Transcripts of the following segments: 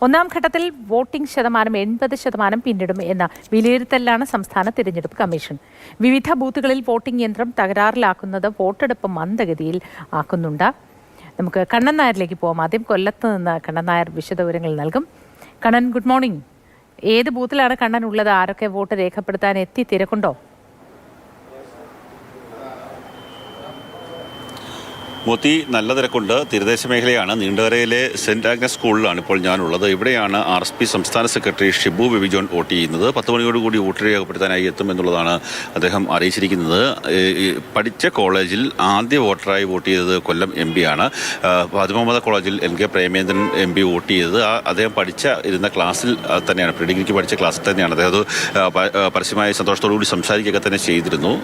ഒന്നാം ഘട്ടത്തിൽ വോട്ടിംഗ് ശതമാനം 80% പിന്നിടും എന്ന വിലയിരുത്തലാണ് സംസ്ഥാന തിരഞ്ഞെടുപ്പ് കമ്മീഷൻ. വിവിധ ബൂത്തുകളിൽ വോട്ടിംഗ് യന്ത്രം തകരാറിലാക്കുന്നത് വോട്ടെടുപ്പ് മന്ദഗതിയിൽ ആക്കുന്നുണ്ട്. നമുക്ക് കണ്ണൻ നായരിലേക്ക് പോകാം. ആദ്യം കൊല്ലത്ത് നിന്ന് കണ്ണൻ നായർ വിശദവിവരങ്ങൾ നൽകും. Kannan, good morning. ഏത് ബൂത്തിലാണ് കണ്ണൻ ഉള്ളത്? ആരൊക്കെ വോട്ട് രേഖപ്പെടുത്താൻ എത്തി? തിരക്കുണ്ടോ? മോത്തി, നല്ല തിരക്കുണ്ട്. തീരദേശ മേഖലയാണ്. നീണ്ടകരയിലെ സെന്റ് ആഗ്നസ് സ്കൂളിലാണ് ഇപ്പോൾ ഞാനുള്ളത്. ഇവിടെയാണ് RSP സംസ്ഥാന secretary Shibu baby John vote ചെയ്യുന്നത്. 10 മണിയോടുകൂടി വോട്ട് രേഖപ്പെടുത്താനായി എത്തുമെന്നുള്ളതാണ് അദ്ദേഹം അറിയിച്ചിരിക്കുന്നത്. പഠിച്ച കോളേജിൽ ആദ്യ വോട്ടറായി വോട്ട് ചെയ്തത് കൊല്ലം MP ആണ്. പതിമൂന്നത കോളേജിൽ MK പ്രേമേന്ദ്രൻ MP വോട്ട് ചെയ്തത് അദ്ദേഹം ഇരുന്ന ക്ലാസ്സിൽ തന്നെയാണ്, പ്രീ ഡിഗ്രിക്ക് പഠിച്ച ക്ലാസ്സിൽ തന്നെയാണ്. അദ്ദേഹം പരസ്യമായി സന്തോഷത്തോടുകൂടി സംസാരിക്കുക തന്നെ ചെയ്തിരുന്നു.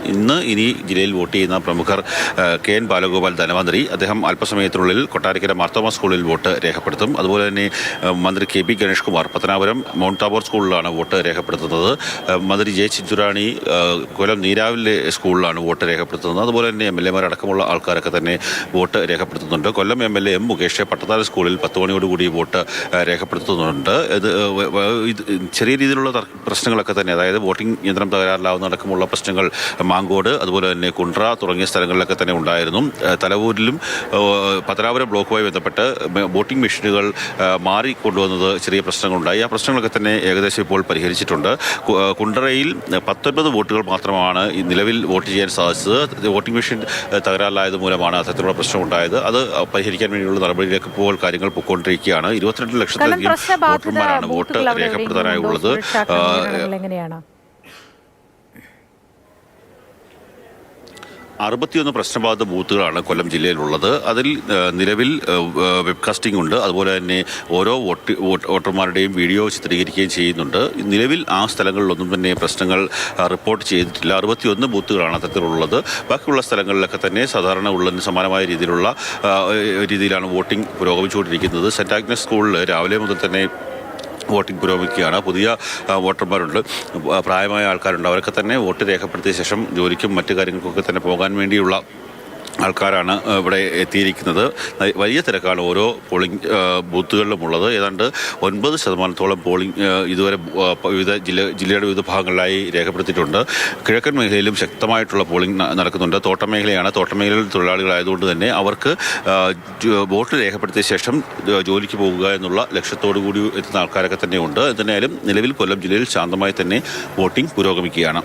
ഇനി ജില്ലയിൽ വോട്ട് ചെയ്യുന്ന പ്രമുഖർ KN ബാലഗോപാൽ ധനവന്ത് അദ്ദേഹം അല്പസമയത്തിനുള്ളിൽ കൊട്ടാരക്കര മാർത്തോമ സ്കൂളിൽ വോട്ട് രേഖപ്പെടുത്തും. അതുപോലെ തന്നെ മന്ത്രി KP Ganesh Kumar Pathanapuram Mount Tabor സ്കൂളിലാണ് വോട്ട് രേഖപ്പെടുത്തുന്നത്. മന്ത്രി J ചിഞ്ചുറാണി കൊല്ലം നീരാവിലെ സ്കൂളിലാണ് വോട്ട് രേഖപ്പെടുത്തുന്നത്. അതുപോലെ തന്നെ MLA അടക്കമുള്ള ആൾക്കാരൊക്കെ തന്നെ വോട്ട് രേഖപ്പെടുത്തുന്നുണ്ട്. കൊല്ലം MLA M മുകേഷ് പട്ടത്താല സ്കൂളിൽ 10 മണിയോടുകൂടി വോട്ട് രേഖപ്പെടുത്തുന്നുണ്ട്. ഇത് ചെറിയ രീതിയിലുള്ള പ്രശ്നങ്ങളൊക്കെ തന്നെ, അതായത് വോട്ടിംഗ് യന്ത്രം തകരാറിലാവുന്ന അടക്കമുള്ള പ്രശ്നങ്ങൾ മാങ്കോട്, അതുപോലെ തന്നെ കുണ്ട്ര തുടങ്ങിയ സ്ഥലങ്ങളിലൊക്കെ തന്നെ ഉണ്ടായിരുന്നു. തലവൂരിലും പത്തനാപുരം ബ്ലോക്കുമായി ബന്ധപ്പെട്ട് വോട്ടിംഗ് മെഷീനുകൾ മാറിക്കൊണ്ടുവന്നത് ചെറിയ പ്രശ്നങ്ങളുണ്ടായി. ആ പ്രശ്നങ്ങളൊക്കെ തന്നെ ഏകദേശം ഇപ്പോൾ പരിഹരിച്ചിട്ടുണ്ട്. കുണ്ടറയിൽ 19 വോട്ടുകൾ മാത്രമാണ് നിലവിൽ വോട്ട് ചെയ്യാൻ സാധിച്ചത്. വോട്ടിംഗ് മെഷീൻ തകരാറിലായത് മൂലമാണ് അത്തരത്തിലുള്ള പ്രശ്നം ഉണ്ടായത്. അത് പരിഹരിക്കാൻ വേണ്ടിയുള്ള നടപടിയിലേക്ക് ഇപ്പോൾ കാര്യങ്ങൾ പൊയ്ക്കൊണ്ടിരിക്കുകയാണ്. 22 ലക്ഷത്തിലധികം വോട്ടർമാരാണ് വോട്ട് രേഖപ്പെടുത്താനായുള്ളത്. 61 പ്രശ്നബാധിത ബൂത്തുകളാണ് കൊല്ലം ജില്ലയിലുള്ളത്. അതിൽ നിലവിൽ വെബ്കാസ്റ്റിംഗ് ഉണ്ട്. അതുപോലെ തന്നെ ഓരോ വോട്ടർമാരുടെയും വീഡിയോ ചിത്രീകരിക്കുകയും ചെയ്യുന്നുണ്ട്. നിലവിൽ ആ സ്ഥലങ്ങളിലൊന്നും തന്നെ പ്രശ്നങ്ങൾ റിപ്പോർട്ട് ചെയ്തിട്ടില്ല. 61 ബൂത്തുകളാണ് അത്തരത്തിലുള്ളത്. ബാക്കിയുള്ള സ്ഥലങ്ങളിലൊക്കെ തന്നെ സാധാരണ ഉള്ളതിന് സമാനമായ രീതിയിലാണ് വോട്ടിംഗ് പുരോഗമിച്ചുകൊണ്ടിരിക്കുന്നത്. സെന്റ് ആഗ്നസ് സ്കൂളിൽ രാവിലെ മുതൽ തന്നെ വോട്ടിംഗ് പുരോഗമിക്കുകയാണ്. പുതിയ വോട്ടർമാരുണ്ട്, പ്രായമായ ആൾക്കാരുണ്ട്. അവരൊക്കെ തന്നെ വോട്ട് രേഖപ്പെടുത്തിയ ശേഷം ജോലിക്കും മറ്റു കാര്യങ്ങൾക്കൊക്കെ തന്നെ പോകാൻ വേണ്ടിയുള്ള ആൾക്കാരാണ് ഇവിടെ എത്തിയിരിക്കുന്നത്. വലിയ തിരക്കാണ് ഓരോ പോളിംഗ് ബൂത്തുകളിലുമുള്ളത്. ഏതാണ്ട് 9% പോളിംഗ് ഇതുവരെ ജില്ലയുടെ വിവിധ ഭാഗങ്ങളിലായി രേഖപ്പെടുത്തിയിട്ടുണ്ട്. കിഴക്കൻ മേഖലയിലും ശക്തമായിട്ടുള്ള പോളിംഗ് നടക്കുന്നുണ്ട്. തോട്ടം മേഖലയാണ്. തോട്ടം മേഖലയിൽ തൊഴിലാളികളായതുകൊണ്ട് തന്നെ അവർക്ക് വോട്ട് രേഖപ്പെടുത്തിയ ശേഷം ജോലിക്ക് പോകുക എന്നുള്ള ലക്ഷ്യത്തോടു കൂടി എത്തുന്ന ആൾക്കാരൊക്കെ തന്നെയുണ്ട്. എന്തായാലും നിലവിൽ കൊല്ലം ജില്ലയിൽ ശാന്തമായി തന്നെ വോട്ടിംഗ് പുരോഗമിക്കുകയാണ്.